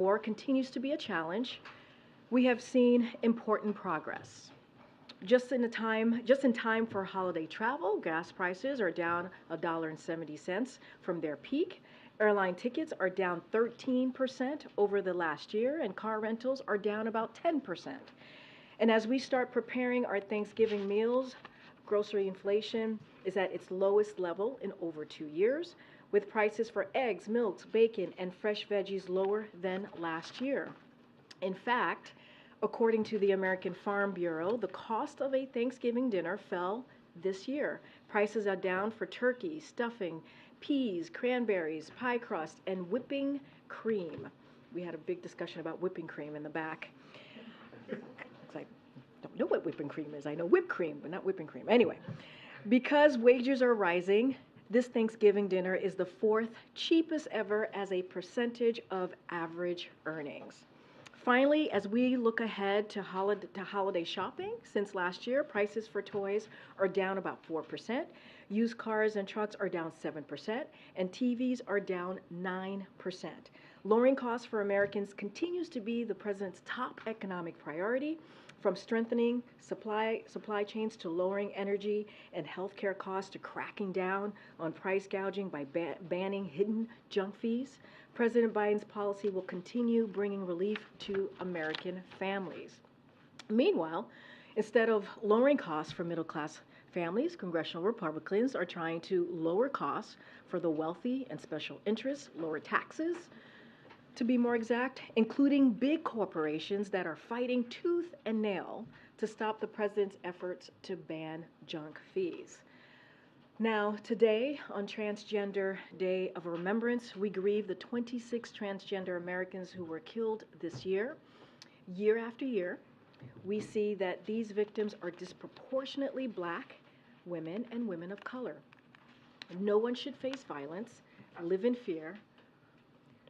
War continues to be a challenge. We have seen important progress. Just in time for holiday travel, gas prices are down $1.70 from their peak. Airline tickets are down 13% over the last year, and car rentals are down about 10%. And as we start preparing our Thanksgiving meals, grocery inflation is at its lowest level in over 2 years, with prices for eggs, milks, bacon, and fresh veggies lower than last year. In fact, according to the American Farm Bureau, the cost of a Thanksgiving dinner fell this year. Prices are down for turkey, stuffing, peas, cranberries, pie crust, and whipping cream. We had a big discussion about whipping cream in the back. I don't know what whipping cream is. I know whipped cream, but not whipping cream. Anyway, because wages are rising, this Thanksgiving dinner is the fourth cheapest ever as a percentage of average earnings. Finally, as we look ahead to holiday shopping, since last year, prices for toys are down about 4%, used cars and trucks are down 7%, and TVs are down 9%. Lowering costs for Americans continues to be the president's top economic priority, from strengthening supply chains to lowering energy and healthcare costs to cracking down on price gouging by banning hidden junk fees. President Biden's policy will continue bringing relief to American families. Meanwhile, instead of lowering costs for middle-class families, congressional Republicans are trying to lower costs for the wealthy and special interests, lower taxes, to be more exact, including big corporations that are fighting tooth and nail to stop the president's efforts to ban junk fees. Now, today, on Transgender Day of Remembrance, we grieve the 26 transgender Americans who were killed this year. Year after year, we see that these victims are disproportionately Black women and women of color. No one should face violence, live in fear,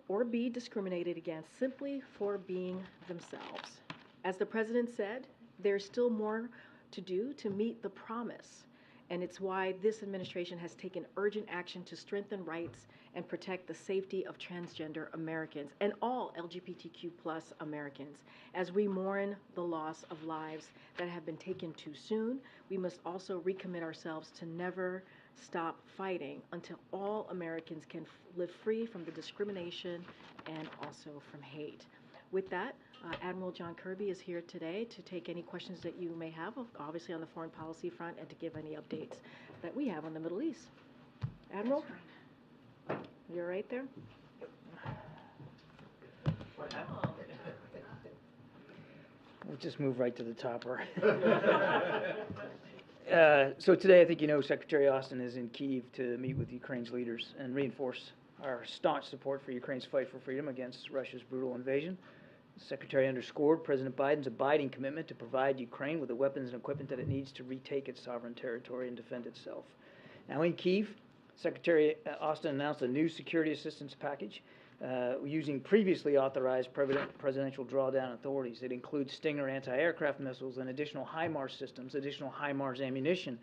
or be discriminated against simply for being themselves. As the president said, there's still more to do to meet the promise, and it's why this administration has taken urgent action to strengthen rights and protect the safety of transgender Americans and all LGBTQ+ Americans. As we mourn the loss of lives that have been taken too soon, we must also recommit ourselves to never stop fighting until all Americans can live free from the discrimination and also from hate. With that, Admiral John Kirby is here today to take any questions that you may have, obviously on the foreign policy front, and to give any updates that we have on the Middle East. Admiral, you're right there. We'll just move right to the topper. So today, I think you know, Secretary Austin is in Kyiv to meet with Ukraine's leaders and reinforce our staunch support for Ukraine's fight for freedom against Russia's brutal invasion. The Secretary underscored President Biden's abiding commitment to provide Ukraine with the weapons and equipment that it needs to retake its sovereign territory and defend itself. Now in Kyiv, Secretary Austin announced a new security assistance package using previously authorized presidential drawdown authorities. It includes Stinger anti-aircraft missiles and additional HIMARS systems, additional HIMARS ammunition,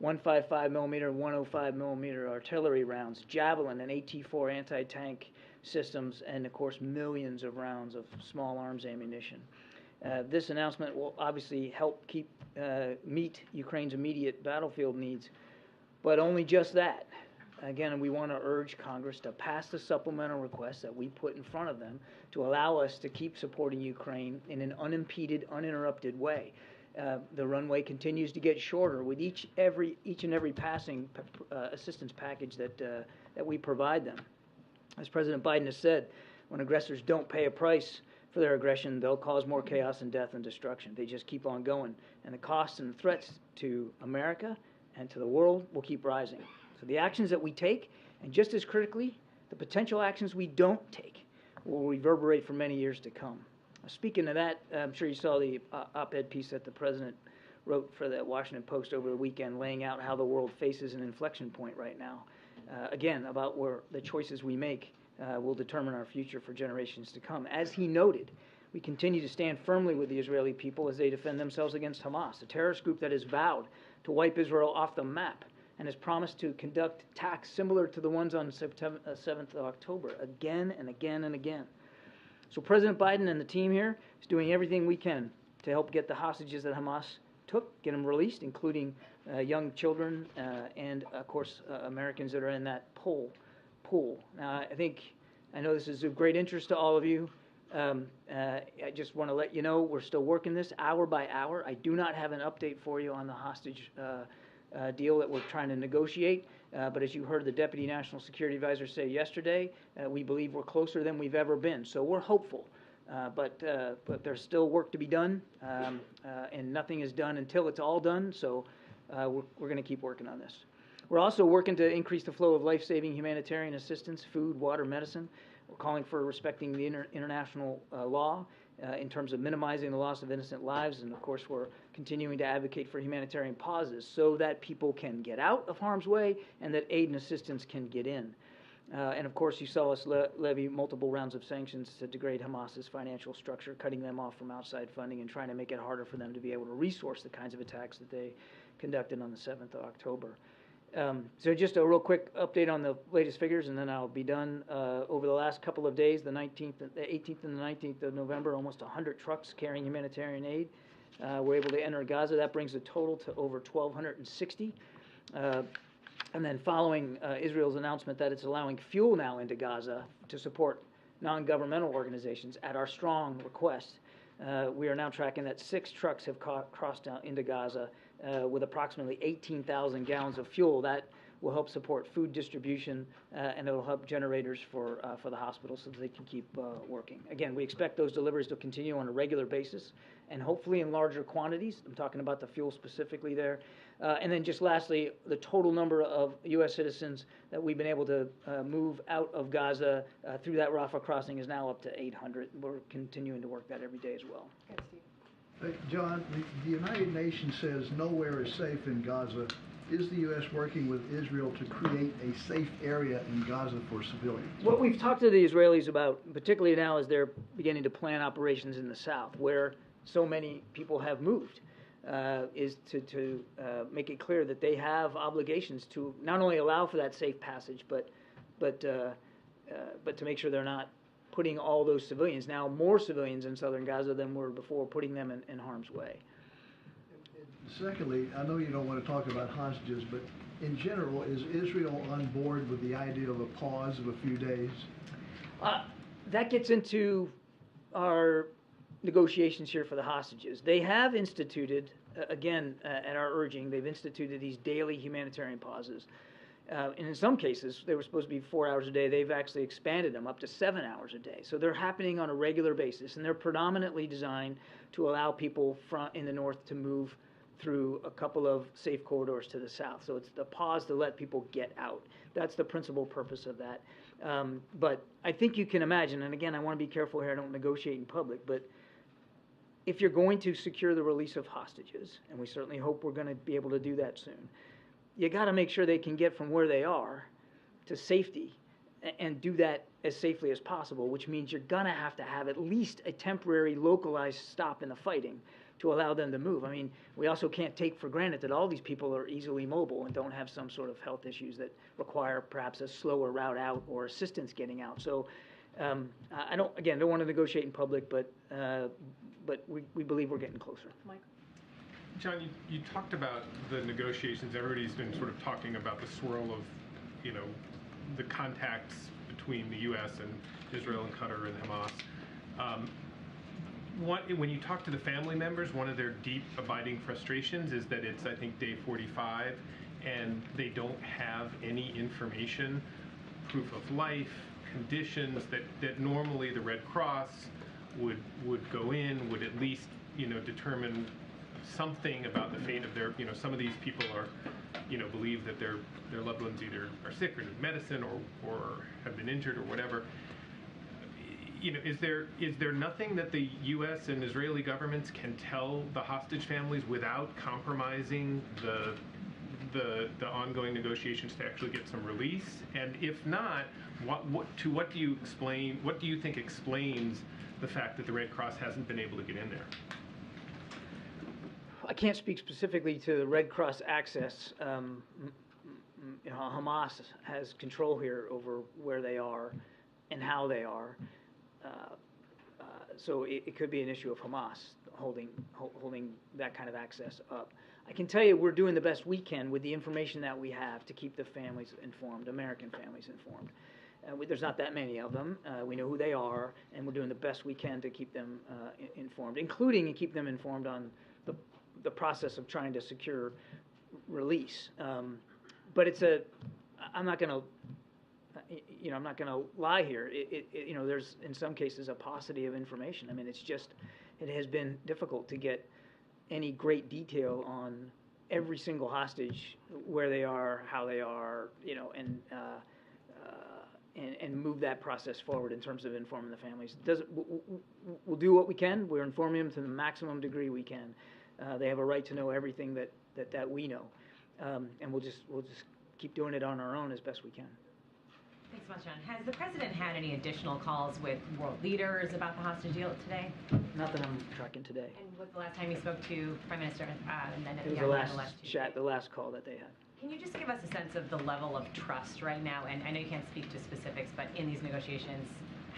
155mm and 105mm artillery rounds, Javelin and AT-4 anti-tank systems, and of course millions of rounds of small arms ammunition. This announcement will obviously help meet Ukraine's immediate battlefield needs, but only just that. Again, we want to urge Congress to pass the supplemental request that we put in front of them to allow us to keep supporting Ukraine in an unimpeded, uninterrupted way. The runway continues to get shorter with each and every passing assistance package that we provide them. As President Biden has said, when aggressors don't pay a price for their aggression, they'll cause more chaos and death and destruction. They just keep on going. And the costs and the threats to America and to the world will keep rising. So the actions that we take, and just as critically, the potential actions we don't take, will reverberate for many years to come. Speaking of that, I'm sure you saw the op-ed piece that the president wrote for the Washington Post over the weekend, laying out how the world faces an inflection point right now. Again, about where the choices we make will determine our future for generations to come. As he noted, we continue to stand firmly with the Israeli people as they defend themselves against Hamas, a terrorist group that has vowed to wipe Israel off the map and has promised to conduct attacks similar to the ones on September 7th of October again and again and again. So President Biden and the team here is doing everything we can to help get the hostages that Hamas took, get them released, including young children and, of course, Americans that are in that pool. Now, I know this is of great interest to all of you. I just want to let you know we're still working this hour by hour. I do not have an update for you on the hostage deal that we're trying to negotiate. But as you heard the Deputy National Security Advisor say yesterday, we believe we're closer than we've ever been. So we're hopeful. But there's still work to be done, and nothing is done until it's all done. So we're going to keep working on this. We're also working to increase the flow of life-saving humanitarian assistance, food, water, medicine. We're calling for respecting the international law in terms of minimizing the loss of innocent lives. And, of course, we're continuing to advocate for humanitarian pauses so that people can get out of harm's way and that aid and assistance can get in. And, of course, you saw us levy multiple rounds of sanctions to degrade Hamas's financial structure, cutting them off from outside funding and trying to make it harder for them to be able to resource the kinds of attacks that they conducted on the 7th of October. So just a real quick update on the latest figures, and then I'll be done. Over the last couple of days, the 18th and the 19th of November, almost 100 trucks carrying humanitarian aid were able to enter Gaza. That brings the total to over 1,260. And then following Israel's announcement that it's allowing fuel now into Gaza to support non-governmental organizations at our strong request, we are now tracking that 6 trucks have crossed down into Gaza with approximately 18,000 gallons of fuel. That will help support food distribution, and it will help generators for the hospital so that they can keep working. Again, we expect those deliveries to continue on a regular basis and hopefully in larger quantities. I'm talking about the fuel specifically there. And then just lastly, the total number of U.S. citizens that we've been able to move out of Gaza through that Rafah crossing is now up to 800. We're continuing to work that every day as well. Good, Steve. John, the United Nations says nowhere is safe in Gaza. Is the U.S. working with Israel to create a safe area in Gaza for civilians? What we've talked to the Israelis about, particularly now as they're beginning to plan operations in the south, where so many people have moved, is to make it clear that they have obligations to not only allow for that safe passage, but to make sure they're not putting all those civilians, now more civilians in southern Gaza than were before, putting them in harm's way. Secondly, I know you don't want to talk about hostages, but in general, is Israel on board with the idea of a pause of a few days? That gets into our negotiations here for the hostages. They have instituted, again, at our urging, they've instituted these daily humanitarian pauses. And in some cases, they were supposed to be 4 hours a day. They've actually expanded them up to 7 hours a day. So they're happening on a regular basis, and they're predominantly designed to allow people in the north to move through a couple of safe corridors to the south. So it's the pause to let people get out. That's the principal purpose of that. But I think you can imagine, and again, I want to be careful here, I don't negotiate in public, but if you're going to secure the release of hostages, and we certainly hope we're going to be able to do that soon, you got to make sure they can get from where they are to safety and do that as safely as possible, which means you're going to have at least a temporary localized stop in the fighting to allow them to move. I mean, we also can't take for granted that all these people are easily mobile and don't have some sort of health issues that require perhaps a slower route out or assistance getting out. So I don't want to negotiate in public, but we believe we're getting closer. Mike? John, you talked about the negotiations. Everybody's been sort of talking about the swirl of, the contacts between the U.S. and Israel and Qatar and Hamas. When you talk to the family members, one of their deep abiding frustrations is that it's, I think, day 45, and they don't have any information, proof of life, conditions that normally the Red Cross would go in, would at least, determine something about the fate of their, some of these people are, believe that their loved ones either are sick or need medicine or have been injured or whatever. Is there nothing that the U.S. and Israeli governments can tell the hostage families without compromising the ongoing negotiations to actually get some release? And if not, what do you think explains the fact that the Red Cross hasn't been able to get in there? I can't speak specifically to the Red Cross access. Hamas has control here over where they are and how they are. So it could be an issue of Hamas holding that kind of access up. I can tell you we're doing the best we can with the information that we have to keep the families informed, American families informed. There's not that many of them. We know who they are, and we're doing the best we can to keep them informed, including and keep them informed on the process of trying to secure release. But I'm not going to lie here. There's in some cases a paucity of information. I mean, it has been difficult to get any great detail on every single hostage, where they are, how they are, and move that process forward in terms of informing the families. We'll do what we can. We're informing them to the maximum degree we can. They have a right to know everything that we know, and we'll just keep doing it on our own as best we can. Thanks so much, John. Has the president had any additional calls with world leaders about the hostage deal today? Not that I'm tracking today. And was the last time you spoke to Prime Minister It was the last call that they had. Can you just give us a sense of the level of trust right now? And I know you can't speak to specifics, but in these negotiations,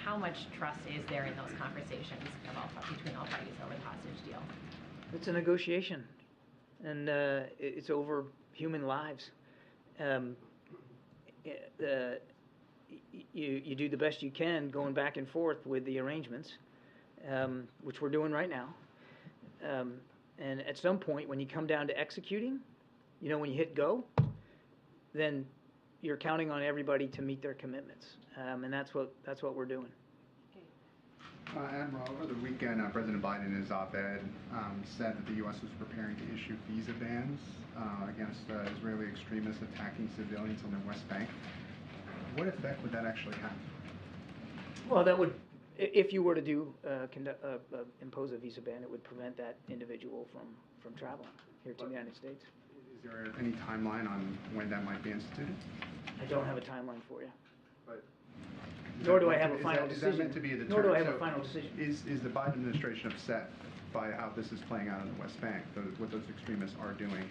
how much trust is there in those conversations between all parties over the hostage deal? It's a negotiation, and it's over human lives. You do the best you can going back and forth with the arrangements, which we're doing right now. And at some point, when you come down to executing, when you hit go, then you're counting on everybody to meet their commitments, and that's what we're doing. Admiral, over the weekend, President Biden in his op-ed said that the U.S. was preparing to issue visa bans against Israeli extremists attacking civilians on the West Bank. What effect would that actually have? Well, that would, if you were to impose a visa ban, it would prevent that individual from traveling here to the United States. Is there any timeline on when that might be instituted? I don't have a timeline for you. But nor do I have a final decision. Is that meant to be a deterrent? Nor do I have a final decision. Is the Biden administration upset by how this is playing out in the West Bank, what those extremists are doing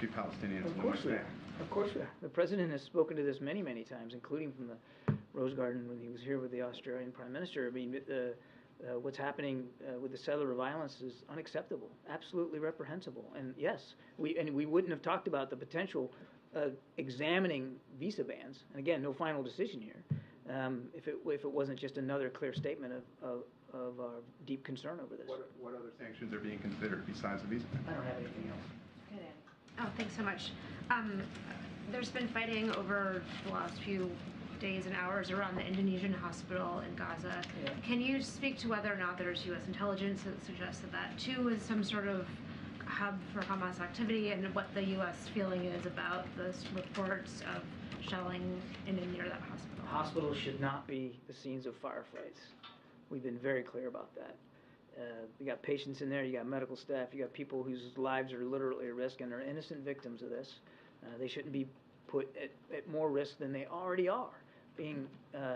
to Palestinians in the West Bank? Of course we are. The president has spoken to this many, many times, including from the Rose Garden when he was here with the Australian Prime Minister. I mean, what's happening with the settler violence is unacceptable, absolutely reprehensible. And yes, we wouldn't have talked about the potential examining visa bans. And again, no final decision here. If it wasn't just another clear statement of our deep concern over this. What other sanctions are being considered besides the visa ban? I don't have anything else. Oh, thanks so much. There's been fighting over the last few days and hours around the Indonesian hospital in Gaza. Yeah. Can you speak to whether or not there's U.S. intelligence that suggests that too is some sort of hub for Hamas activity, and what the U.S. feeling is about those reports of shelling in and near that hospital? Hospitals should not be the scenes of firefights. We've been very clear about that. You got patients in there, you got medical staff, you got people whose lives are literally at risk and are innocent victims of this. They shouldn't be put at more risk than they already are, being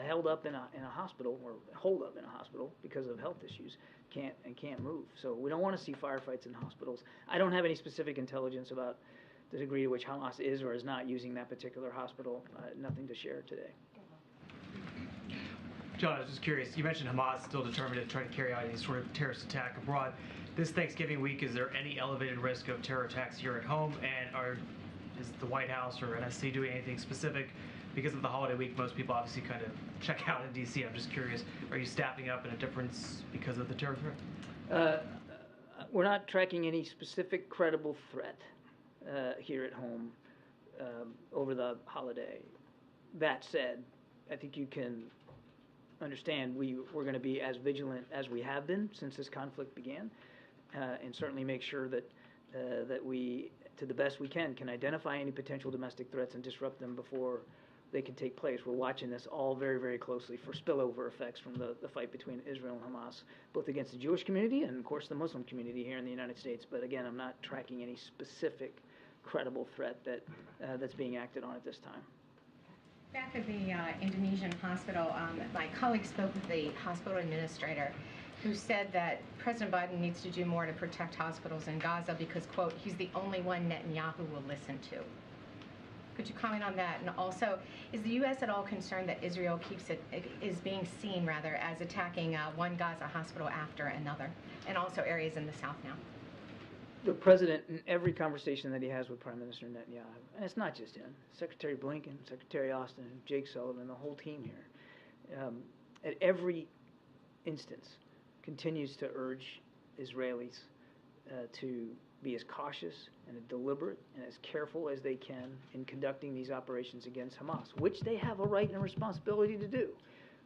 held up in a hospital or holed up in a hospital because of health issues, can't move. So we don't want to see firefights in hospitals. I don't have any specific intelligence about the degree to which Hamas is or is not using that particular hospital. Nothing to share today. John, I was just curious, you mentioned Hamas still determined to try to carry out any sort of terrorist attack abroad. This Thanksgiving week, is there any elevated risk of terror attacks here at home? And is the White House or NSC doing anything specific? Because of the holiday week, most people obviously kind of check out in D.C. I'm just curious, are you staffing up in a difference because of the terror threat? We're not tracking any specific credible threat here at home over the holiday. That said, I think you can understand we're going to be as vigilant as we have been since this conflict began, and certainly make sure that we, to the best we can identify any potential domestic threats and disrupt them before they can take place. We're watching this all very, very closely for spillover effects from the fight between Israel and Hamas, both against the Jewish community and, of course, the Muslim community here in the United States. But again, I'm not tracking any specific credible threat that's being acted on at this time. Back at the Indonesian hospital, my colleague spoke with the hospital administrator who said that President Biden needs to do more to protect hospitals in Gaza because, quote, he's the only one Netanyahu will listen to. Could you comment on that? And also, is the U.S. at all concerned that Israel is being seen rather as attacking one Gaza hospital after another, and also areas in the south now? The president, in every conversation that he has with Prime Minister Netanyahu, and it's not just him, Secretary Blinken, Secretary Austin, Jake Sullivan, the whole team here, at every instance, continues to urge Israelis to be as cautious and as deliberate and as careful as they can in conducting these operations against Hamas, which they have a right and a responsibility to do,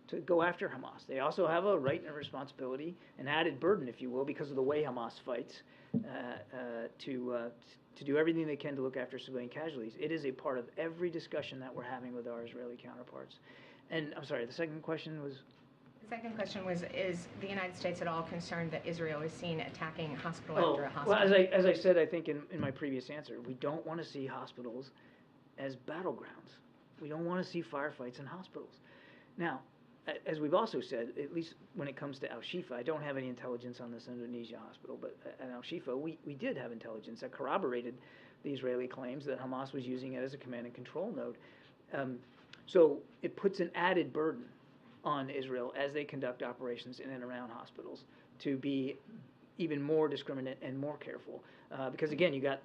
to go after Hamas. They also have a right and a responsibility, an added burden, if you will, because of the way Hamas fights, to do everything they can to look after civilian casualties. It is a part of every discussion that we're having with our Israeli counterparts. And I'm sorry, the second question was? The second question was, is the United States at all concerned that Israel is seen attacking a hospital after a hospital? Well, as I said, I think in my previous answer, we don't want to see hospitals as battlegrounds. We don't want to see firefights in hospitals. Now, as we've also said, at least when it comes to Al-Shifa, I don't have any intelligence on this Indonesia hospital, but at Al-Shifa, we did have intelligence that corroborated the Israeli claims that Hamas was using it as a command and control node. So it puts an added burden on Israel as they conduct operations in and around hospitals to be even more discriminate and more careful. Because again, you got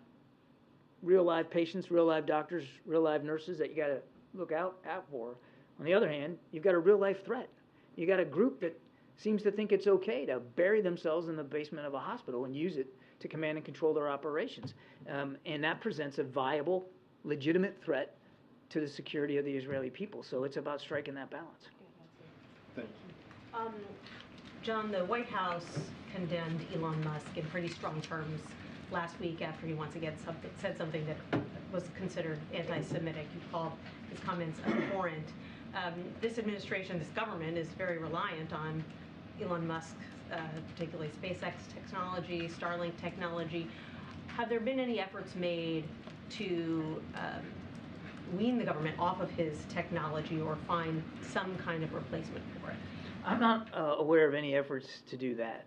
real live patients, real live doctors, real live nurses that you got to look out for. On the other hand, you've got a real life threat. You got a group that seems to think it's okay to bury themselves in the basement of a hospital and use it to command and control their operations. And that presents a viable, legitimate threat to the security of the Israeli people. So it's about striking that balance. Thank you. John, the White House condemned Elon Musk in pretty strong terms last week after he once again said something that was considered anti-Semitic. You called his comments abhorrent. This administration, this government, is very reliant on Elon Musk, particularly SpaceX technology, Starlink technology. Have there been any efforts made to wean the government off of his technology or find some kind of replacement for it? I'm not aware of any efforts to do that,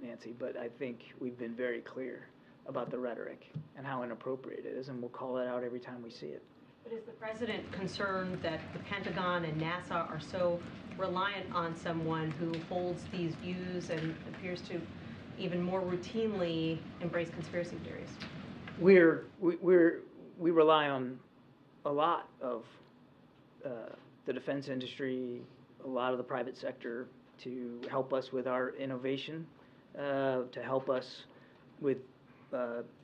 Nancy, but I think we've been very clear about the rhetoric and how inappropriate it is, and we'll call it out every time we see it. But is the president concerned that the Pentagon and NASA are so reliant on someone who holds these views and appears to even more routinely embrace conspiracy theories? We rely on a lot of the defense industry, a lot of the private sector to help us with our innovation, to help us with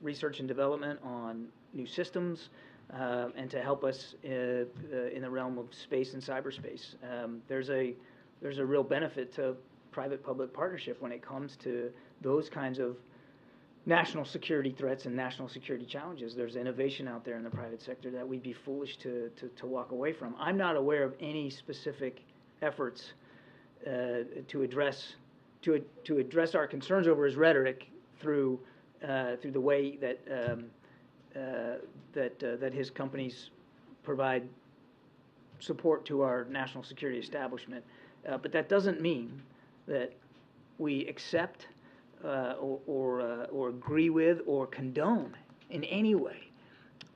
research and development on new systems, and to help us in the realm of space and cyberspace. There's a real benefit to private-public partnership when it comes to those kinds of national security threats and national security challenges. There's innovation out there in the private sector that we'd be foolish to walk away from. I'm not aware of any specific efforts to address our concerns over his rhetoric through the way that his companies provide support to our national security establishment. But that doesn't mean that we accept or agree with or condone in any way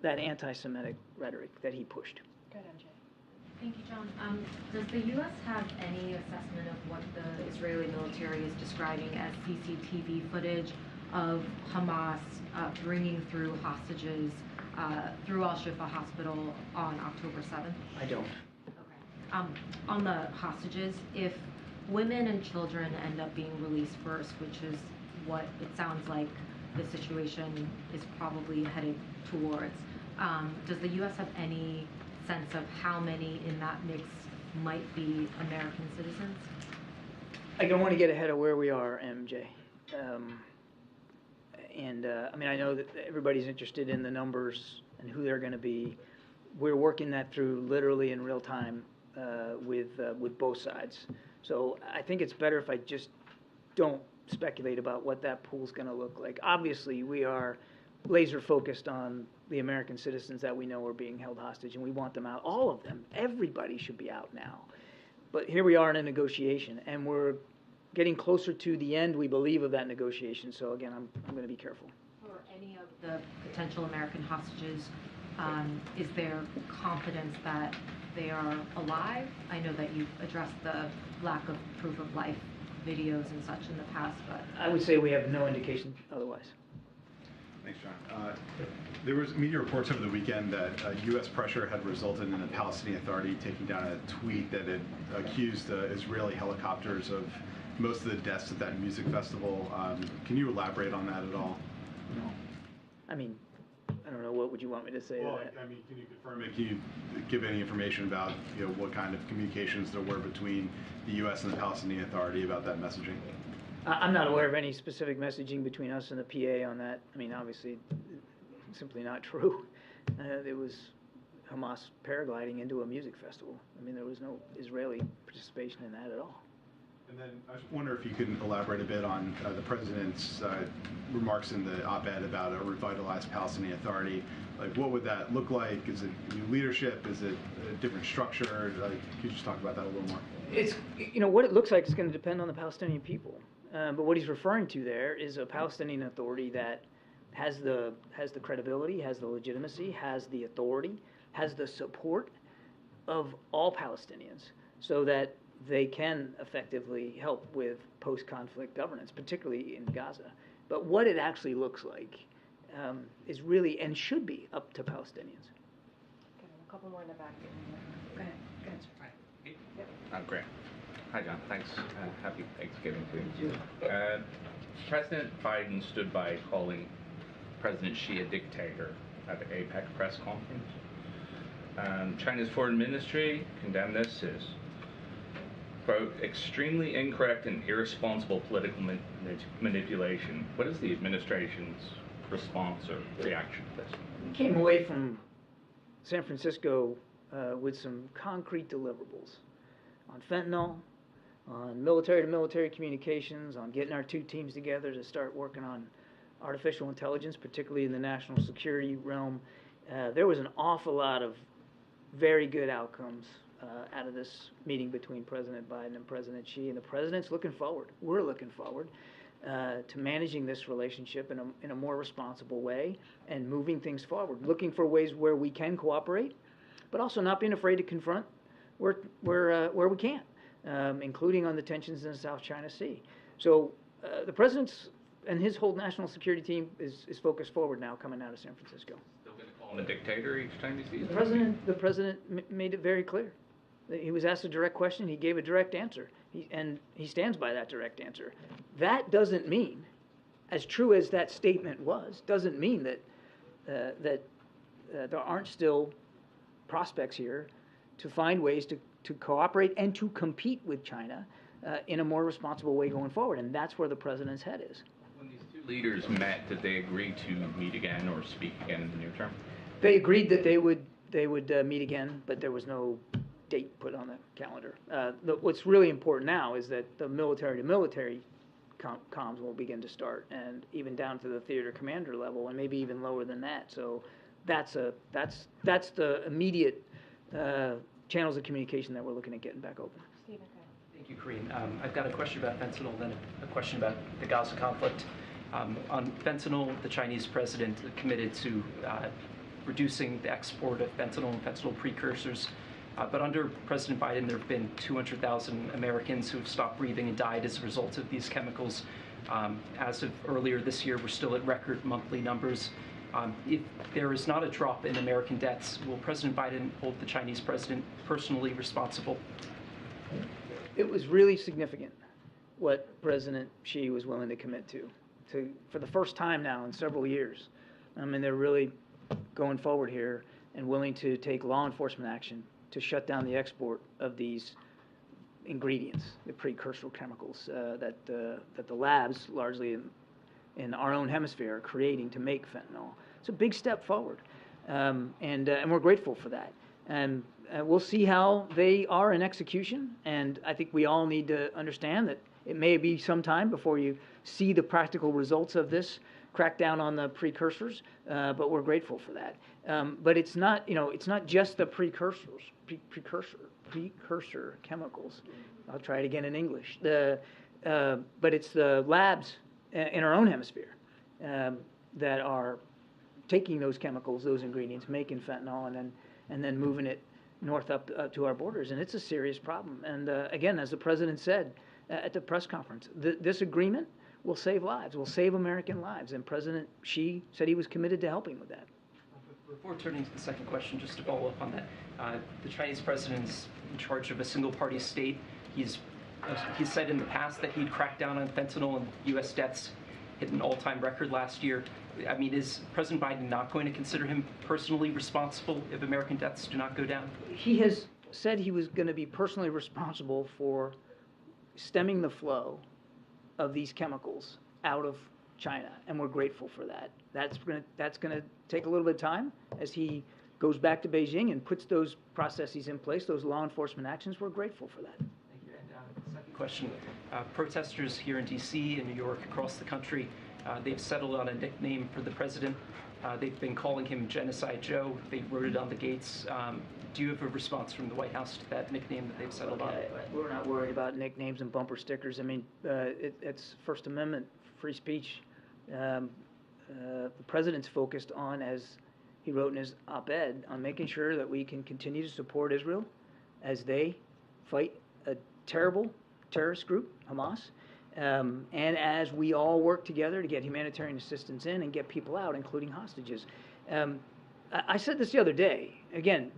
that anti-Semitic rhetoric that he pushed. Go ahead, MJ. Thank you, John. Does the U.S. have any assessment of what the Israeli military is describing as CCTV footage of Hamas bringing through hostages through Al-Shifa Hospital on October 7th? I don't. Okay. On the hostages, if women and children end up being released first, which is what it sounds like the situation is probably headed towards, does the U.S. have any sense of how many in that mix might be American citizens? I don't want to get ahead of where we are, MJ. I mean, I know that everybody's interested in the numbers and who they're going to be. We're working that through literally in real time with both sides. So I think it's better if I just don't speculate about what that pool's going to look like. Obviously, we are laser focused on the American citizens that we know are being held hostage, and we want them out. All of them. Everybody should be out now. But here we are in a negotiation, and we're getting closer to the end, we believe, of that negotiation. So again, I'm going to be careful. For any of the potential American hostages Is there confidence that they are alive? I know that you've addressed the lack of proof of life videos and such in the past, but I would say we have no indication otherwise. Thanks, John. There was media reports over the weekend that U.S. pressure had resulted in the Palestinian Authority taking down a tweet that had accused Israeli helicopters of most of the deaths at that music festival. Can you elaborate on that at all? No. I mean, I don't know. What would you want me to say? Well, to that? I mean, can you confirm it? Can you give any information about what kind of communications there were between the U.S. and the Palestinian Authority about that messaging? I'm not aware of any specific messaging between us and the PA on that. I mean, obviously, simply not true. It was Hamas paragliding into a music festival. I mean, there was no Israeli participation in that at all. And then I just wonder if you could elaborate a bit on the president's remarks in the op-ed about a revitalized Palestinian Authority. Like, what would that look like? Is it new leadership? Is it a different structure? Like, could you just talk about that a little more? It's, what it looks like is going to depend on the Palestinian people. But what he's referring to there is a Palestinian Authority that has the credibility, has the legitimacy, has the authority, has the support of all Palestinians, so that they can effectively help with post-conflict governance, particularly in Gaza. But what it actually looks like is really and should be up to Palestinians. Okay, a couple more in the back. Go ahead. Hi. Great. Hi, John. Thanks. Happy Thanksgiving to you. President Biden stood by calling President Xi a dictator at the APEC press conference. China's foreign ministry condemned this as, quote, extremely incorrect and irresponsible political manipulation. What is the administration's response or reaction to this? We came away from San Francisco with some concrete deliverables on fentanyl, on military-to-military communications, on getting our two teams together to start working on artificial intelligence, particularly in the national security realm. There was an awful lot of very good outcomes out of this meeting between President Biden and President Xi, and the president's looking forward. We're looking forward to managing this relationship in a more responsible way and moving things forward, looking for ways where we can cooperate, but also not being afraid to confront where we can, including on the tensions in the South China Sea. So the president's and his whole national security team is focused forward now, coming out of San Francisco. Still going to call him a dictator each time you see him? The president made it very clear. He was asked a direct question. He gave a direct answer, and he stands by that direct answer. That doesn't mean, as true as that statement was, doesn't mean that there aren't still prospects here to find ways to cooperate and to compete with China in a more responsible way going forward, and that's where the president's head is. When these two leaders met, did they agree to meet again or speak again in the near term? They agreed that they would meet again, but there was no date put on the calendar. What's really important now is that the military-to-military comms will begin to start, and even down to the theater commander level, and maybe even lower than that. So that's the immediate channels of communication that we're looking at getting back open. Stephen, go ahead. Thank you, Karine. I've got a question about fentanyl, then a question about the Gaza conflict. On fentanyl, the Chinese president committed to reducing the export of fentanyl and fentanyl precursors. But under President Biden, there have been 200,000 Americans who have stopped breathing and died as a result of these chemicals. As of earlier this year, we're still at record monthly numbers. If there is not a drop in American deaths, will President Biden hold the Chinese president personally responsible? It was really significant what President Xi was willing to commit to for the first time now in several years. I mean, they're really going forward here and willing to take law enforcement action to shut down the export of these ingredients, the precursor chemicals that the labs, largely in our own hemisphere, are creating to make fentanyl. It's a big step forward, and we're grateful for that. And we'll see how they are in execution, and I think we all need to understand that it may be some time before you see the practical results of this crackdown on the precursors, but we're grateful for that. But it's not just the precursor chemicals. I'll try it again in English. But it's the labs in our own hemisphere that are taking those chemicals, those ingredients, making fentanyl, and then moving it north up to our borders. And it's a serious problem. And again, as the president said at the press conference, this agreement will save lives, will save American lives. And President Xi said he was committed to helping with that. Before turning to the second question, just to follow up on that, the Chinese president's in charge of a single-party state. He's said in the past that he'd crack down on fentanyl, and U.S. deaths hit an all-time record last year. I mean, is President Biden not going to consider him personally responsible if American deaths do not go down? He has said he was going to be personally responsible for stemming the flow of these chemicals out of China, and we're grateful for that. That's going to take a little bit of time as he goes back to Beijing and puts those processes in place, those law enforcement actions. We're grateful for that. Thank you. And second question, protesters here in D.C. and New York, across the country, they've settled on a nickname for the president. They've been calling him Genocide Joe. They wrote it on the gates. Do you have a response from the White House to that nickname that they've settled on? We're not worried about nicknames and bumper stickers. I mean, it's First Amendment, free speech. The president's focused on, as he wrote in his op-ed, on making sure that we can continue to support Israel as they fight a terrible terrorist group, Hamas, and as we all work together to get humanitarian assistance in and get people out, including hostages. I said this the other day. Again,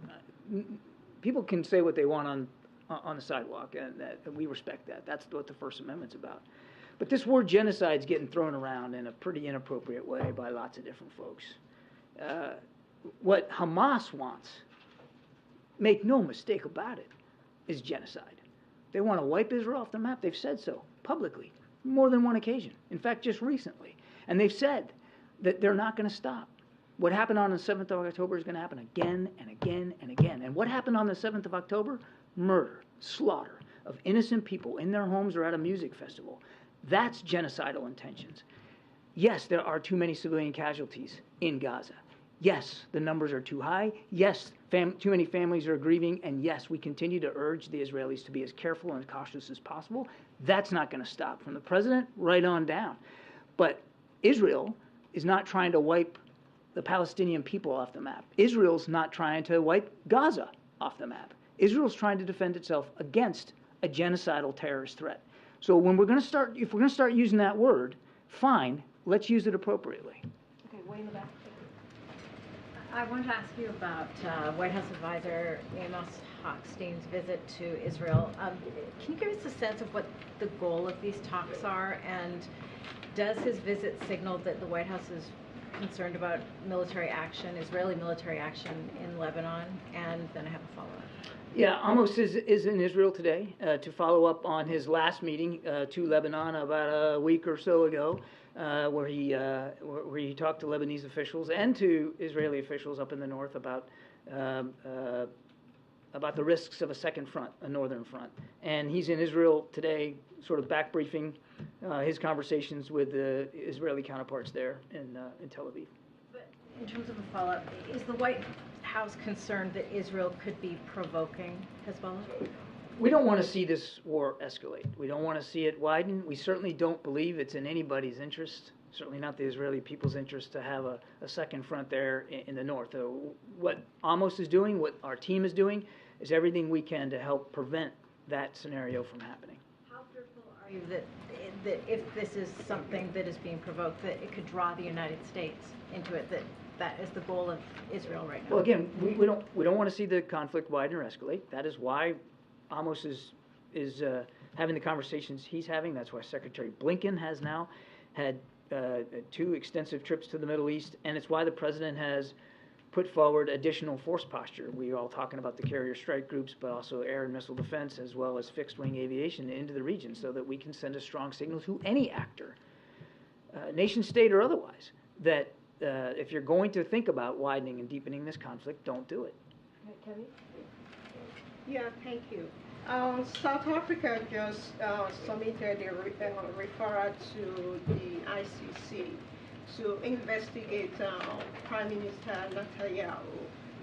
people can say what they want on the sidewalk, and we respect that. That's what the First Amendment's about. But this word genocide is getting thrown around in a pretty inappropriate way by lots of different folks. What Hamas wants, make no mistake about it, is genocide. They want to wipe Israel off the map. They've said so publicly, more than one occasion. In fact, just recently. And they've said that they're not going to stop. What happened on the 7th of October is going to happen again and again and again. And what happened on the 7th of October? Murder, slaughter of innocent people in their homes or at a music festival. That's genocidal intentions. Yes, there are too many civilian casualties in Gaza. Yes, the numbers are too high. Yes, too many families are grieving. And yes, we continue to urge the Israelis to be as careful and cautious as possible. That's not going to stop, from the president right on down. But Israel is not trying to wipe the Palestinian people off the map. Israel's not trying to wipe Gaza off the map. Israel's trying to defend itself against a genocidal terrorist threat. So when if we're going to start using that word, fine, let's use it appropriately. Okay, way in the back. I wanted to ask you about White House advisor Amos Hochstein's visit to Israel. Can you give us a sense of what the goal of these talks are, and does his visit signal that the White House is concerned about military action, Israeli military action in Lebanon? And then I have a follow-up. Yeah, Amos is in Israel today to follow up on his last meeting to Lebanon about a week or so ago, where he talked to Lebanese officials and to Israeli officials up in the north about the risks of a second front, a northern front. And he's in Israel today, sort of back briefing his conversations with the Israeli counterparts there in Tel Aviv. But in terms of a follow-up, is the White House concerned that Israel could be provoking Hezbollah? We don't want to see this war escalate. We don't want to see it widen. We certainly don't believe it's in anybody's interest, certainly not the Israeli people's interest, to have a second front there in the north. What Amos is doing, what our team is doing, is everything we can to help prevent that scenario from happening. How fearful are you that if this is something that is being provoked, that it could draw the United States into it, that is the goal of Israel right now? Well, again, we don't want to see the conflict widen or escalate. That is why Amos is having the conversations he's having. That's why Secretary Blinken has now had 2 extensive trips to the Middle East, and it's why the president has put forward additional force posture. We're all talking about the carrier strike groups, but also air and missile defense, as well as fixed-wing aviation into the region, so that we can send a strong signal to any actor, nation state or otherwise, that if you're going to think about widening and deepening this conflict, don't do it. Kevin? Yeah, thank you. South Africa just submitted a referral to the ICC to investigate Prime Minister Netanyahu.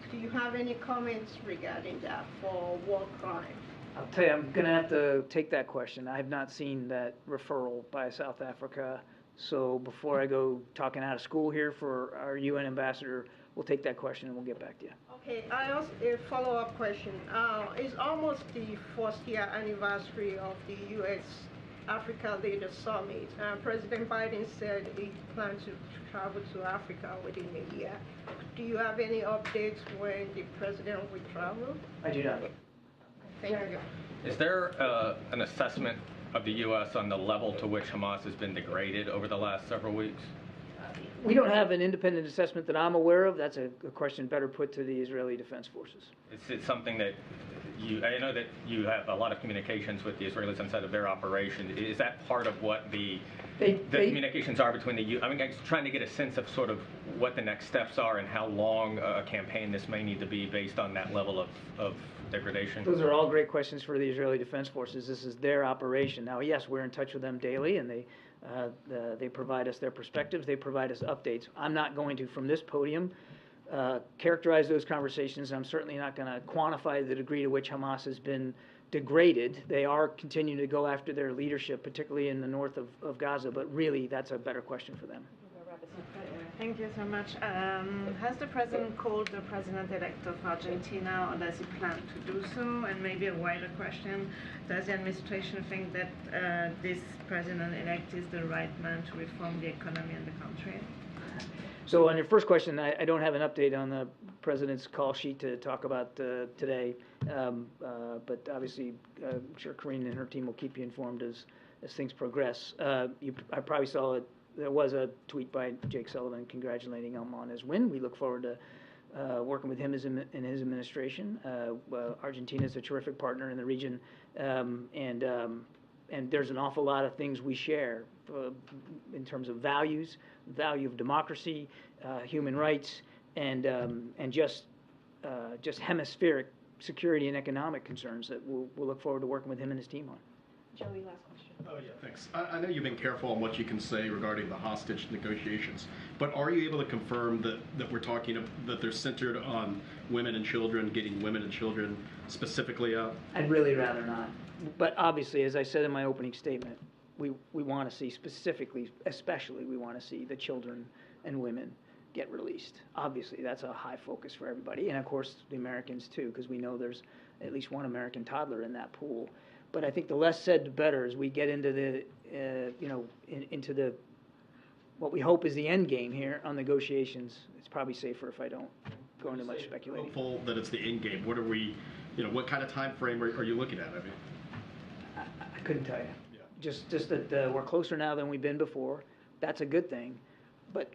Do you have any comments regarding that for war crime? I'll tell you, I'm going to have to take that question. I have not seen that referral by South Africa So before I go talking out of school here for our UN ambassador, we'll take that question and we'll get back to you. Okay, I also a follow-up question. It's almost the first year anniversary of the U.S. Africa Leaders Summit. President Biden said he plans to travel to Africa within a year. Do you have any updates when the president will travel? I do not. Thank you. Is there an assessment of the U.S. on the level to which Hamas has been degraded over the last several weeks? We don't have an independent assessment that I'm aware of. That's a question better put to the Israeli Defense Forces. It's something that I know that you have a lot of communications with the Israelis inside of their operation. Is that part of what the communications are between the I mean, I'm just trying to get a sense of sort of what the next steps are and how long a campaign this may need to be based on that level of degradation. Those are all great questions for the Israeli Defense Forces. This is their operation. Now, yes, we're in touch with them daily, and they provide us their perspectives. They provide us updates. I'm not going to, from this podium, characterize those conversations. I'm certainly not going to quantify the degree to which Hamas has been degraded. They are continuing to go after their leadership, particularly in the north of Gaza, but really that's a better question for them. Thank you so much. Has the president called the president-elect of Argentina, or does he plan to do so? And maybe a wider question, does the administration think that this president-elect is the right man to reform the economy in the country? So on your first question, I don't have an update on the president's call sheet to talk about today, but obviously I'm sure Karine and her team will keep you informed as things progress. I probably saw it. There was a tweet by Jake Sullivan congratulating him on his win. We look forward to working with him in his administration. Argentina is a terrific partner in the region, and there's an awful lot of things we share in terms of values, value of democracy, human rights, and just hemispheric security and economic concerns that we'll look forward to working with him and his team on. Joey, last question. Oh, yeah, thanks. I know you've been careful on what you can say regarding the hostage negotiations, but are you able to confirm that we're talking, that they're centered on women and children, getting women and children specifically out? I'd really rather not. But obviously, as I said in my opening statement, we want to see specifically, especially we want to see the children and women get released. Obviously, that's a high focus for everybody, and of course the Americans too, because we know there's at least one American toddler in that pool. But I think the less said, the better as we get into the, into the, what we hope is the end game here on negotiations. It's probably safer if I don't go into much speculating. Hopeful that it's the end game. What are we, what kind of time frame are you looking at? I mean, I couldn't tell you. Yeah. Just that we're closer now than we've been before. That's a good thing. But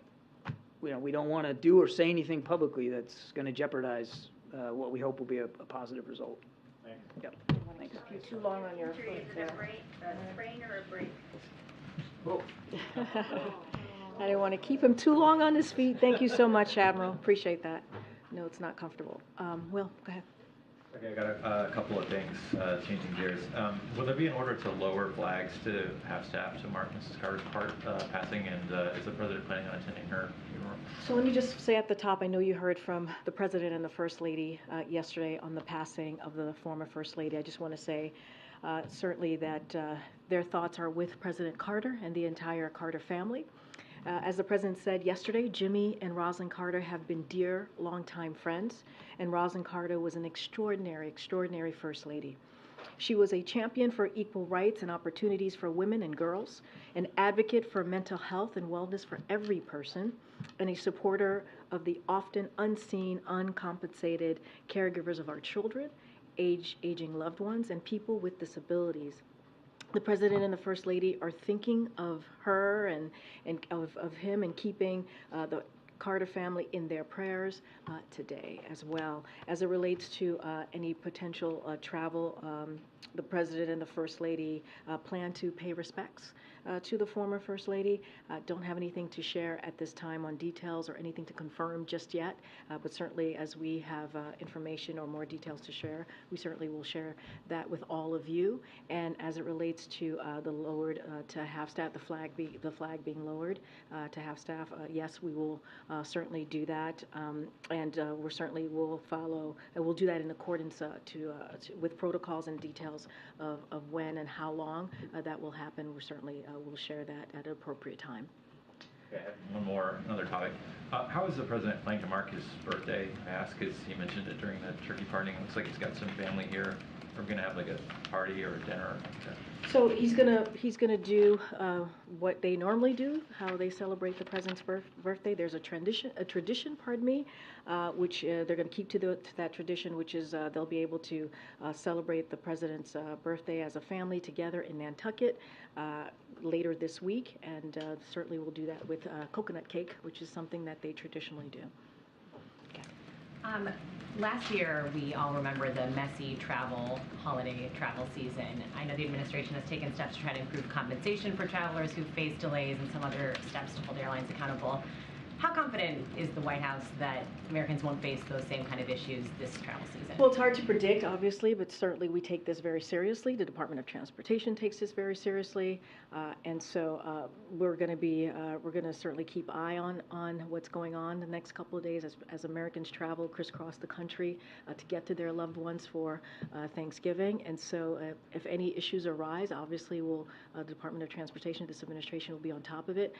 we don't want to do or say anything publicly that's going to jeopardize what we hope will be a positive result. Thanks. Yep. Thanks. You're too long on your foot there. A sprain or a break? Whoa. I didn't want to keep him too long on his feet. Thank you so much, Admiral. Appreciate that. No, it's not comfortable. Will, go ahead. Okay, I got a couple of things, changing gears. Will there be an order to lower flags to have staff to mark Mrs. Carter's passing, and is the President planning on attending her funeral? So let me just say at the top, I know you heard from the President and the First Lady yesterday on the passing of the former First Lady. I just want to say certainly that their thoughts are with President Carter and the entire Carter family. As the President said yesterday, Jimmy and Rosalind Carter have been dear, longtime friends, and Rosalind Carter was an extraordinary, extraordinary First Lady. She was a champion for equal rights and opportunities for women and girls, an advocate for mental health and wellness for every person, and a supporter of the often unseen, uncompensated caregivers of our children, aging loved ones, and people with disabilities. The President and the First Lady are thinking of her and of him and keeping the Carter family in their prayers today as well. As it relates to any potential travel, the President and the First Lady plan to pay respects to the former First Lady. Don't have anything to share at this time on details or anything to confirm just yet, but certainly as we have information or more details to share, we certainly will share that with all of you. And as it relates to the lowered to half staff, the flag being lowered to half staff, yes, we will certainly do that, and we certainly will follow. We'll do that in accordance with protocols and details of when and how long that will happen. We certainly we'll share that at an appropriate time. Okay, another topic. How is the president planning to mark his birthday? I ask because he mentioned it during the turkey party. It looks like he's got some family here. We're going to have like a party or a dinner. So he's gonna do what they normally do, how they celebrate the president's birthday. There's a tradition, which they're going to keep to that tradition, which is they'll be able to celebrate the president's birthday as a family together in Nantucket later this week, and certainly we'll do that with coconut cake, which is something that they traditionally do. Last year, we all remember the messy holiday travel season. I know the administration has taken steps to try to improve compensation for travelers who face delays and some other steps to hold airlines accountable. How confident is the White House that Americans won't face those same kind of issues this travel season? Well, it's hard to predict, obviously, but certainly we take this very seriously. The Department of Transportation takes this very seriously, and so we're going to certainly keep eye on what's going on the next couple of days as Americans travel crisscross the country to get to their loved ones for Thanksgiving. And so, if any issues arise, obviously, the Department of Transportation, this administration will be on top of it.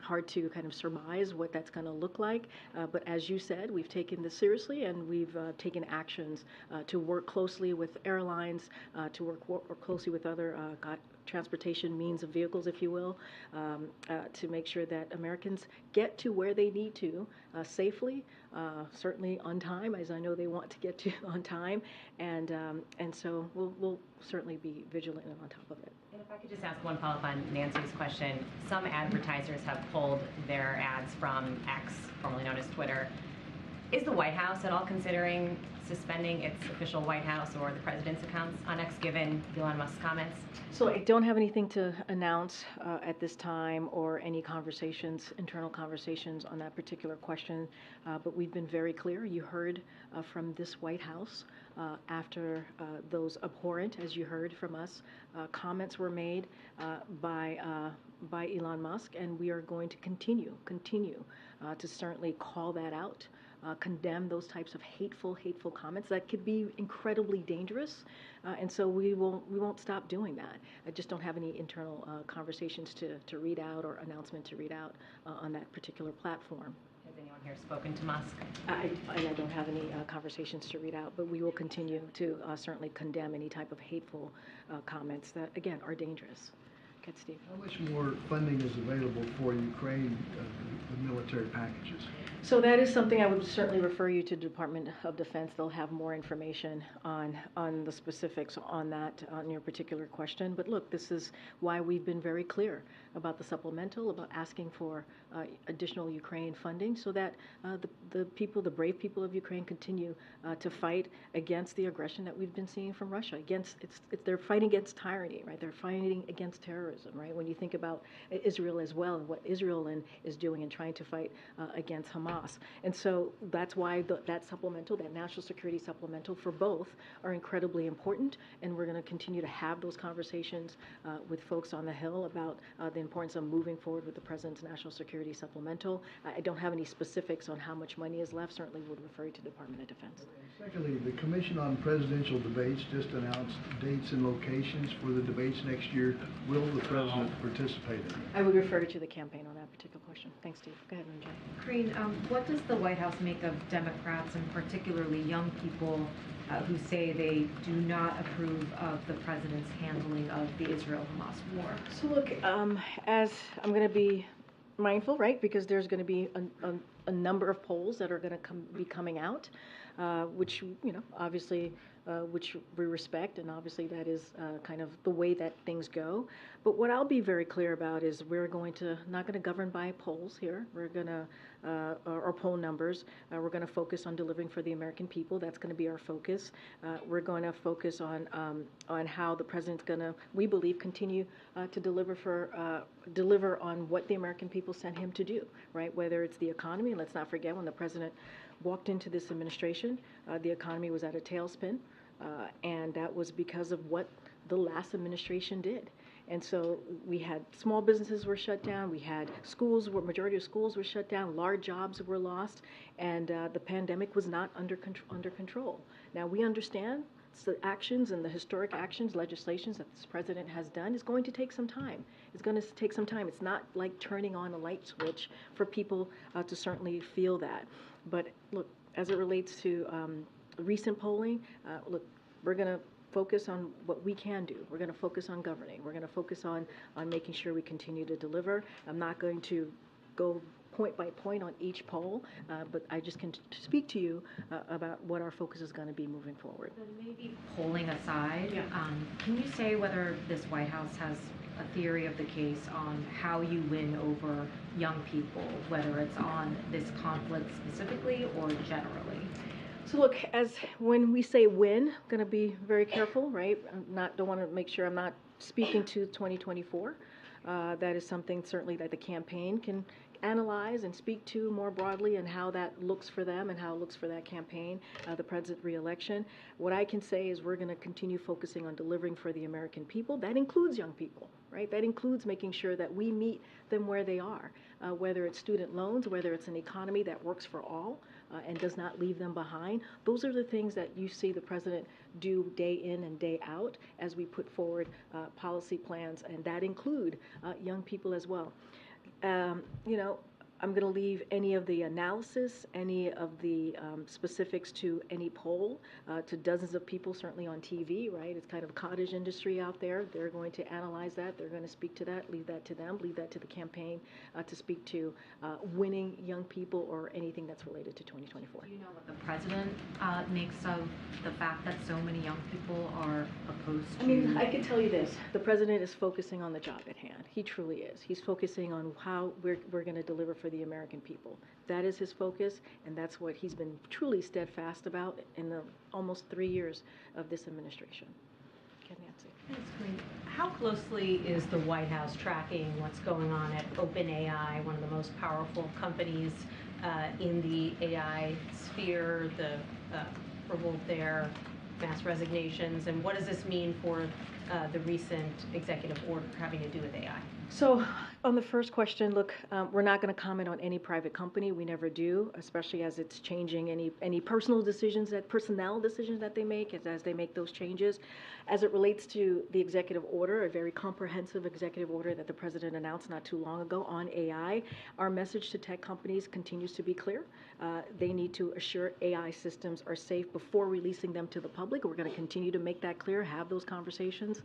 Hard to kind of surmise what that's going to look like, but as you said, we've taken this seriously, and we've taken actions to work closely with airlines, to work closely with other transportation means of vehicles, if you will, to make sure that Americans get to where they need to safely, certainly on time, as I know they want to get to on time, and so we'll certainly be vigilant and on top of it. And if I could just ask one follow-up on Nancy's question, some advertisers have pulled their ads from X, formerly known as Twitter. Is the White House at all considering suspending its official White House or the president's accounts on X, given Elon Musk's comments? So I don't have anything to announce at this time, or any internal conversations on that particular question, but we've been very clear. You heard from this White House after those abhorrent, as you heard from us, comments were made by Elon Musk, and we are going to continue to certainly call that out, condemn those types of hateful comments that could be incredibly dangerous, and so we won't stop doing that. I just don't have any internal conversations to read out or announcement to read out on that particular platform. Has anyone here spoken to Musk? I don't have any conversations to read out, but we will continue to certainly condemn any type of hateful comments that, again, are dangerous. Okay, Steve. How much more funding is available for Ukraine, the military packages? So that is something I would certainly refer you to Department of Defense. They'll have more information on the specifics on that, on your particular question. But look, this is why we've been very clear about the supplemental, about asking for additional Ukraine funding, so that the brave people of Ukraine continue to fight against the aggression that we've been seeing from Russia. They're fighting against tyranny, right? They're fighting against terrorism, right? When you think about Israel as well, and what Israel is doing and trying to fight against Hamas. And so that's why that supplemental, that national security supplemental for both, are incredibly important, and we're going to continue to have those conversations with folks on the Hill about the importance of moving forward with the President's national security supplemental. I don't have any specifics on how much money is left. Certainly would refer you to the Department of Defense. Secondly, the Commission on Presidential Debates just announced dates and locations for the debates next year. Will the President participate in it? I would refer you to the campaign on that particular question. Thanks, Steve. Go ahead, Ranjay. Karine, what does the White House make of Democrats, and particularly young people, who say they do not approve of the president's handling of the Israel-Hamas war? So look, as I'm going to be mindful, right, because there's going to be a number of polls that are going to be coming out, which, obviously, which we respect, and obviously that is kind of the way that things go. But what I'll be very clear about is we're not going to govern by polls here. We're going to, or poll numbers. We're going to focus on delivering for the American people. That's going to be our focus. We're going to focus on how the president's going to, we believe, continue to deliver on what the American people sent him to do, right? Whether it's the economy, and let's not forget when the president walked into this administration, the economy was at a tailspin, and that was because of what the last administration did. And so we had small businesses were shut down, we had majority of schools were shut down, large jobs were lost, and the pandemic was not under control. Now we understand actions and the historic actions, legislations that this president has done is going to take some time. It's going to take some time. It's not like turning on a light switch for people to certainly feel that. But look, as it relates to recent polling, look, we're going to focus on what we can do. We're going to focus on governing. We're going to focus on making sure we continue to deliver. I'm not going to go point by point on each poll, but I just can speak to you about what our focus is going to be moving forward. Then maybe polling aside, can you say whether this White House has a theory of the case on how you win over young people, whether it's on this conflict specifically or generally? So look, as when we say win, I'm going to be very careful, right? Don't want to make sure I'm not speaking to 2024. That is something certainly that the campaign can analyze and speak to more broadly, and how that looks for them and how it looks for that campaign, the president re-election. What I can say is we're going to continue focusing on delivering for the American people. That includes young people, right? That includes making sure that we meet them where they are, whether it's student loans, whether it's an economy that works for all and does not leave them behind. Those are the things that you see the president do day in and day out as we put forward policy plans, and that include young people as well. I'm going to leave any of the analysis, any of the specifics to any poll, to dozens of people, certainly on TV, right? It's kind of a cottage industry out there. They're going to analyze that. They're going to speak to that, leave that to them, leave that to the campaign to speak to winning young people or anything that's related to 2024. Do you know what the president makes of the fact that so many young people are opposed to? I mean, I can tell you this. The president is focusing on the job at hand. He truly is. He's focusing on how we're going to deliver for the American people. That is his focus, and that's what he's been truly steadfast about in the almost 3 years of this administration. Okay, Nancy. Thanks, Karine. How closely is the White House tracking what's going on at OpenAI, one of the most powerful companies in the AI sphere, the revolt there, mass resignations, and what does this mean for the recent executive order having to do with AI? So on the first question, look, we're not going to comment on any private company. We never do, especially as it's changing any personnel decisions that they make as they make those changes. As it relates to the executive order, a very comprehensive executive order that the president announced not too long ago on AI, our message to tech companies continues to be clear. They need to assure AI systems are safe before releasing them to the public. We're going to continue to make that clear, have those conversations.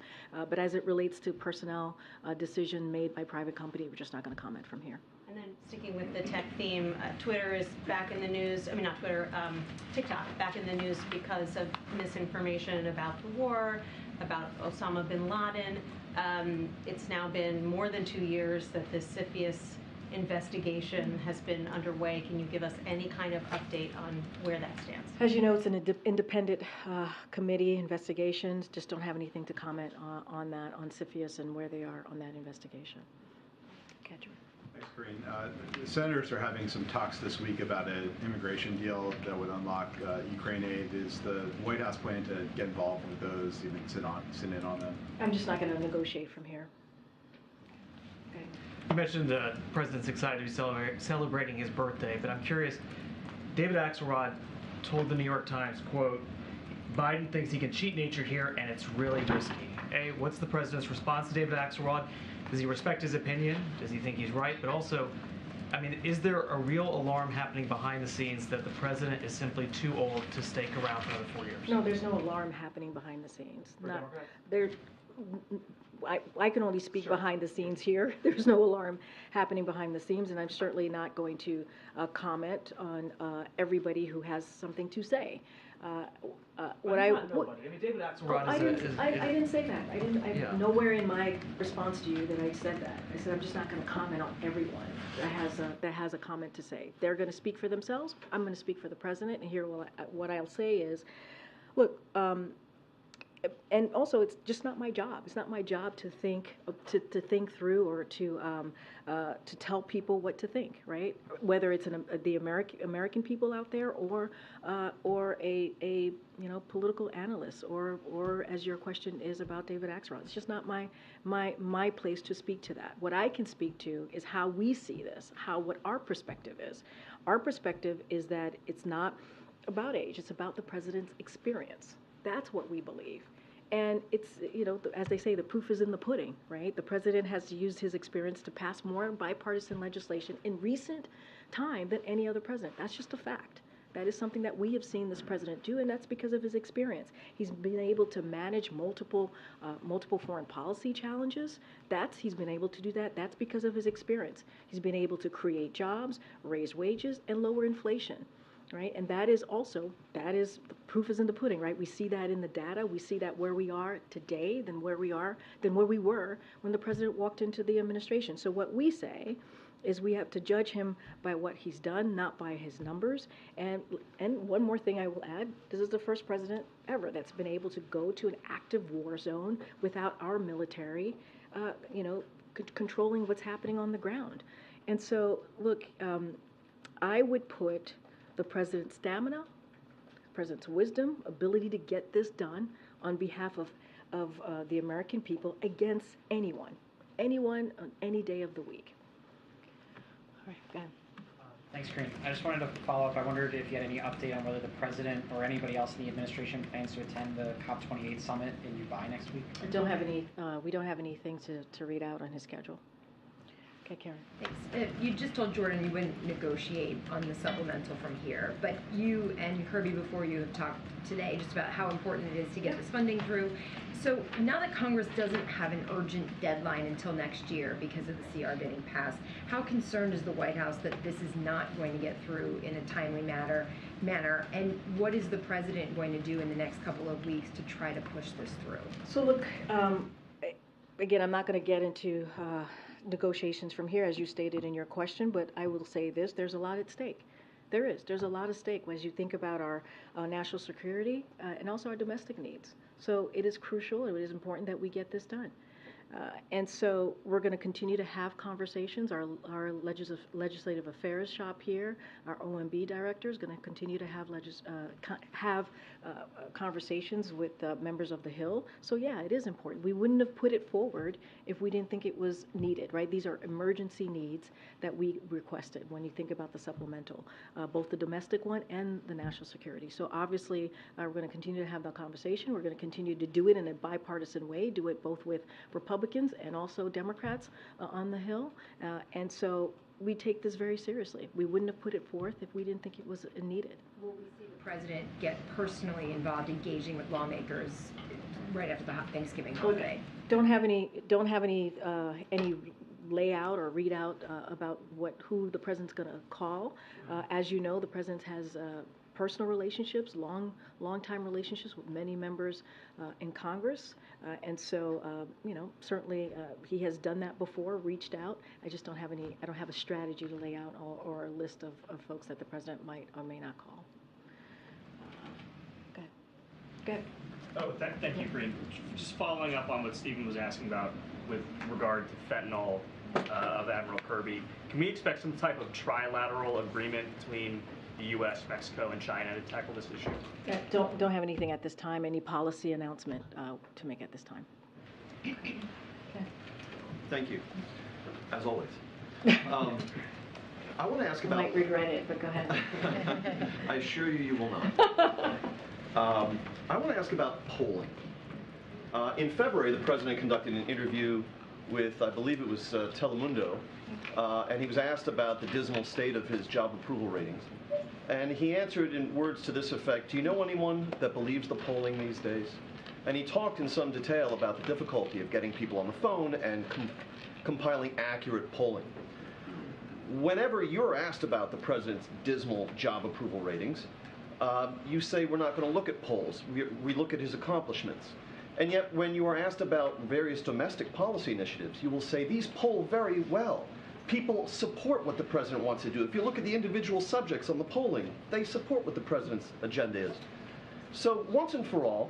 But as it relates to personnel decision made by private company, we're just not going to comment from here. And then sticking with the tech theme, Twitter is back in the news. I mean, not Twitter, TikTok back in the news because of misinformation about the war, about Osama bin Laden. It's now been more than 2 years that the CFIUS investigation has been underway. Can you give us any kind of update on where that stands? As you know, it's an independent committee investigations. Just don't have anything to comment on that, on CFIUS and where they are on that investigation. Kedra. Thanks, Karine. The senators are having some talks this week about an immigration deal that would unlock Ukraine aid. Is the White House planning to get involved with those, even sit in on them? I'm just not going to negotiate from here. Okay. You mentioned the president's excited to be celebrating his birthday, but I'm curious, David Axelrod told the New York Times, quote, Biden thinks he can cheat nature here and it's really risky. A, what's the president's response to David Axelrod? Does he respect his opinion? Does he think he's right? But also, I mean, is there a real alarm happening behind the scenes that the president is simply too old to stake around for another 4 years? No, there's no alarm happening behind the scenes. I can only speak behind the scenes here. There's no alarm happening behind the scenes, and I'm certainly not going to comment on everybody who has something to say. David Axelrod I didn't say that. Nowhere in my response to you that I said that. I said I'm just not going to comment on everyone that has a comment to say. They're going to speak for themselves. I'm going to speak for the president, and here what I'll say is, look. And also, it's just not my job. It's not my job to think through or to tell people what to think, right? Whether it's the American people out there or a political analyst or as your question is about David Axelrod. It's just not my place to speak to that. What I can speak to is how we see this, what our perspective is. Our perspective is that it's not about age. It's about the president's experience. That's what we believe. And it's, as they say, the proof is in the pudding, right? The president has used his experience to pass more bipartisan legislation in recent time than any other president. That's just a fact. That is something that we have seen this president do, and that's because of his experience. He's been able to manage multiple foreign policy challenges. He's been able to do that. That's because of his experience. He's been able to create jobs, raise wages, and lower inflation. Right, and the proof is in the pudding, right? We see that in the data. We see that where we are today than where we were when the president walked into the administration. So what we say is we have to judge him by what he's done, not by his numbers. And one more thing I will add: this is the first president ever that's been able to go to an active war zone without our military, controlling what's happening on the ground. And so, look, I would put the president's stamina, president's wisdom, ability to get this done on behalf of the American people against anyone on any day of the week. All right, go ahead. Thanks, Karine. I just wanted to follow up. I wondered if you had any update on whether the president or anybody else in the administration plans to attend the COP28 summit in Dubai next week. We don't have anything to read out on his schedule. Okay, Karen. Thanks. You just told Jordan you wouldn't negotiate on the supplemental from here, but you and Kirby before you have talked today just about how important it is to get this funding through. So now that Congress doesn't have an urgent deadline until next year because of the CR getting passed, how concerned is the White House that this is not going to get through in a timely manner? And what is the president going to do in the next couple of weeks to try to push this through? So look, again, I'm not going to get into negotiations from here, as you stated in your question, but I will say this: there's a lot at stake. There's a lot at stake as you think about our national security and also our domestic needs. So it is crucial, it is important that we get this done. And so we're going to continue to have conversations. Our legislative affairs shop here, our OMB director is going to continue to have conversations with members of the Hill. So yeah, it is important. We wouldn't have put it forward if we didn't think it was needed, right? These are emergency needs that we requested when you think about the supplemental, both the domestic one and the national security. So obviously, we're going to continue to have that conversation. We're going to continue to do it in a bipartisan way, do it both with Republicans and also Democrats on the Hill. And so we take this very seriously. We wouldn't have put it forth if we didn't think it was needed. Will we see the president get personally involved, engaging with lawmakers right after the Thanksgiving holiday? Don't have any layout or readout about who the president's going to call. As you know, the president has personal relationships, long-time relationships with many members in Congress, and so certainly he has done that before, reached out. I just don't have a strategy to lay out or a list of folks that the president might or may not call. Go ahead. Oh, thank you, Karine. Just following up on what Stephen was asking about with regard to fentanyl of Admiral Kirby, can we expect some type of trilateral agreement between the U.S., Mexico, and China to tackle this issue? Don't have anything at this time, any policy announcement to make at this time. Okay. Thank you, as always. I want to ask about... You might regret it, but go ahead. I assure you, you will not. I want to ask about polling. In February, the president conducted an interview with, I believe it was Telemundo, and he was asked about the dismal state of his job approval ratings. And he answered in words to this effect: do you know anyone that believes the polling these days? And he talked in some detail about the difficulty of getting people on the phone and compiling accurate polling. Whenever you're asked about the president's dismal job approval ratings, you say we're not going to look at polls. We look at his accomplishments. And yet, when you are asked about various domestic policy initiatives, you will say these poll very well. People support what the president wants to do. If you look at the individual subjects on the polling, they support what the president's agenda is. So once and for all,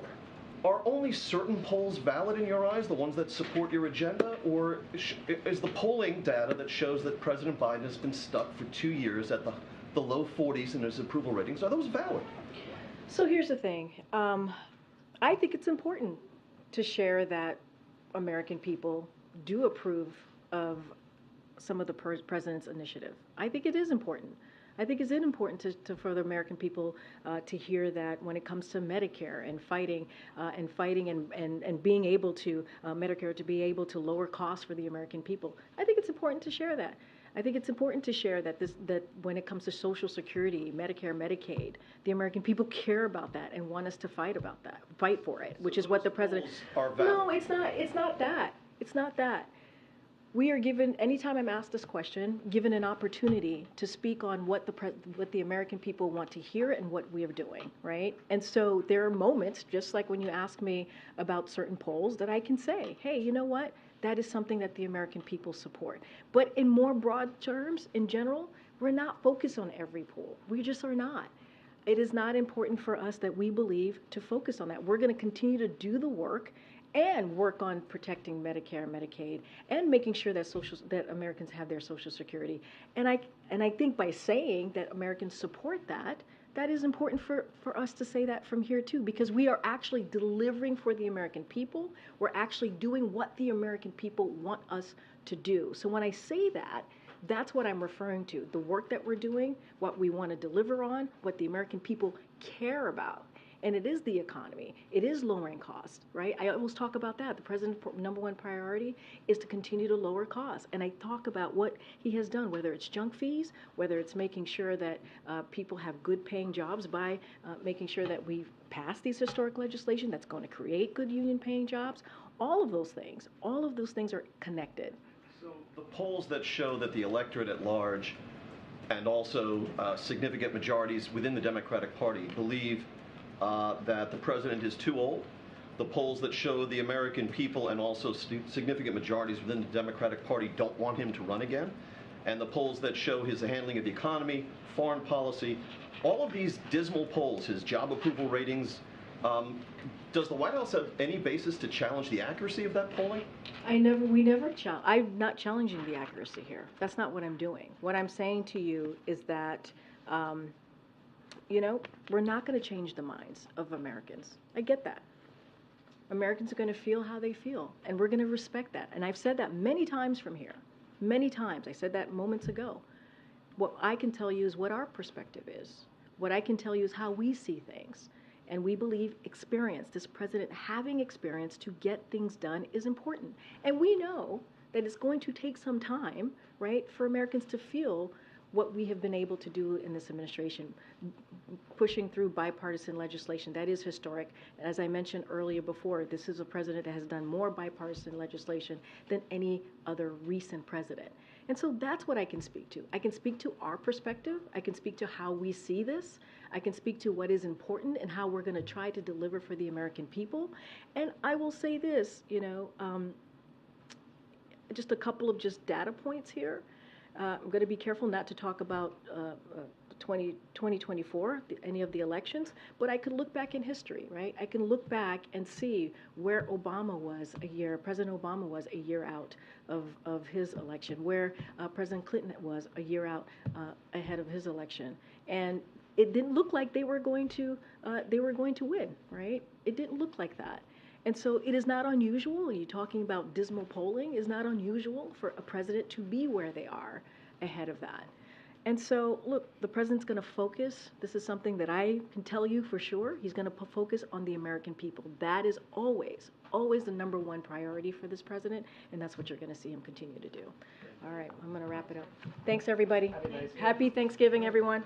are only certain polls valid in your eyes, the ones that support your agenda? Or is the polling data that shows that President Biden has been stuck for 2 years at the low 40s in his approval ratings, are those valid? So here's the thing. I think it's important to share that American people do approve of some of the president's initiative. I think it is important. I think it's important for the American people to hear that when it comes to Medicare and fighting and being able to, Medicare to be able to lower costs for the American people. I think it's important to share that. I think it's important to share that when it comes to Social Security, Medicare, Medicaid, the American people care about that and want us to fight for it, which is what the president. No, it's not. It's not that. It's not that. We are given, anytime I'm asked this question, given an opportunity to speak on what the American people want to hear and what we are doing, right? And so there are moments, just like when you ask me about certain polls, that I can say, hey, you know what? That is something that the American people support. But in more broad terms, in general, we're not focused on every poll. We just are not. It is not important for us that we believe to focus on that. We're going to continue to do the work and work on protecting Medicare and Medicaid and making sure that Americans have their Social Security. And I think by saying that Americans support that, that is important for us to say that from here too, because we are actually delivering for the American people. We're actually doing what the American people want us to do. So when I say that, that's what I'm referring to. The work that we're doing, what we want to deliver on, what the American people care about. And it is the economy. It is lowering costs, right? I always talk about that. The president's number one priority is to continue to lower costs. And I talk about what he has done, whether it's junk fees, whether it's making sure that people have good paying jobs by making sure that we pass these historic legislation that's going to create good union paying jobs. All of those things are connected. So the polls that show that the electorate at large and also significant majorities within the Democratic Party believe that the president is too old. The polls that show the American people and also significant majorities within the Democratic Party don't want him to run again. And the polls that show his handling of the economy, foreign policy, all of these dismal polls, his job approval ratings, does the White House have any basis to challenge the accuracy of that polling? I'm not challenging the accuracy here. That's not what I'm doing. What I'm saying to you is that we're not going to change the minds of Americans. I get that. Americans are going to feel how they feel, and we're going to respect that. And I've said that many times from here. Many times. I said that moments ago. What I can tell you is what our perspective is. What I can tell you is how we see things. And we believe experience, this president having experience to get things done is important. And we know that it's going to take some time, right, for Americans to feel what we have been able to do in this administration, pushing through bipartisan legislation. That is historic. As I mentioned earlier before, this is a president that has done more bipartisan legislation than any other recent president. And so that's what I can speak to. I can speak to our perspective. I can speak to how we see this. I can speak to what is important and how we're going to try to deliver for the American people. And I will say this, just a couple of just data points here. I'm going to be careful not to talk about 2024, any of the elections, but I could look back in history, right? I can look back and see where President Obama was a year out of his election, where President Clinton was a year out ahead of his election. And it didn't look like they were going to win, right? It didn't look like that. And so it is not unusual, you're talking about dismal polling, it's not unusual for a president to be where they are ahead of that. And so, look, the president's going to focus. This is something that I can tell you for sure. He's going to focus on the American people. That is always the number one priority for this president, and that's what you're going to see him continue to do. All right, I'm going to wrap it up. Thanks, everybody. Happy Thanksgiving, everyone.